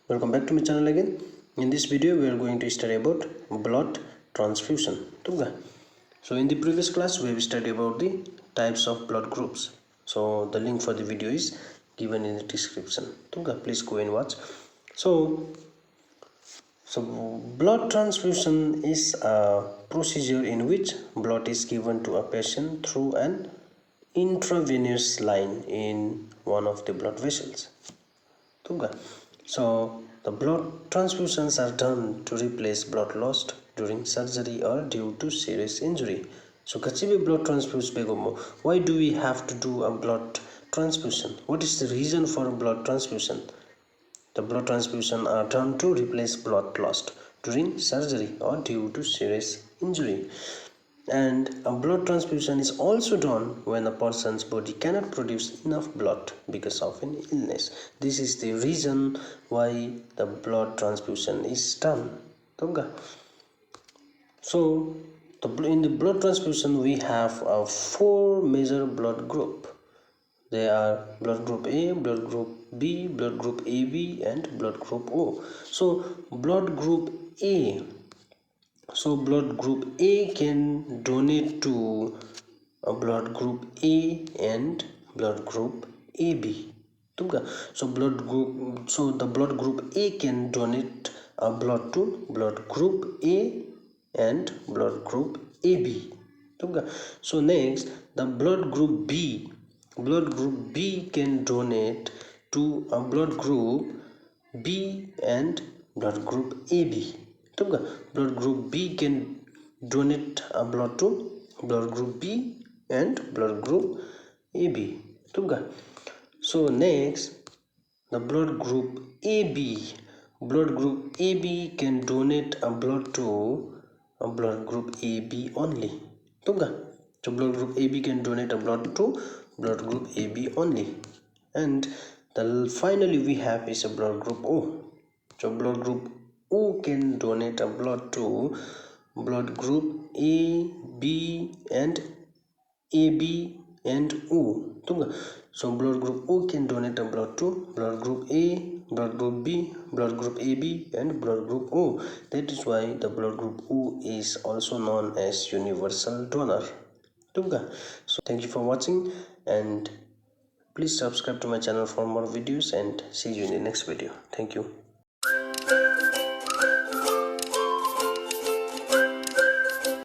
Welcome back to my channel again. In this video we are going to study about blood transfusion. So in the previous class we have studied about the types of blood groups. So the link for the video is given in the description. Please go and watch. So blood transfusion is a procedure in which blood is given to a patient through an intravenous line in one of the blood vessels. So the blood transfusions are done to replace blood lost during surgery or due to serious injury. So blood transfusion. Why do we have to do a blood transfusion? What is the reason for a blood transfusion? The blood transfusion are done to replace blood lost during surgery or due to serious injury. And a blood transfusion is also done when a person's body cannot produce enough blood because of an illness. This is the reason why the blood transfusion is done. So in the blood transfusion we have four major blood group. They are blood group A, blood group B, blood group AB and blood group O. So blood group A. So blood group A can donate to a blood group A and blood group AB. So the blood group A can donate a blood to blood group A and blood group AB. So next, the blood group B. Blood group B can donate to a blood group B and blood group AB. Blood group B can donate a blood to blood group B and blood group AB. So next, the blood group AB. Blood group AB can donate a blood to a blood group AB only. So blood group AB can donate a blood to blood group AB only. And finally we have is a blood group O. So blood group O can donate a blood to blood group A, B and AB and O. So blood group O can donate a blood to blood group A, blood group B, blood group AB and blood group O. That is why the blood group O is also known as universal donor. So thank you for watching and please subscribe to my channel for more videos and see you in the next video. Thank you.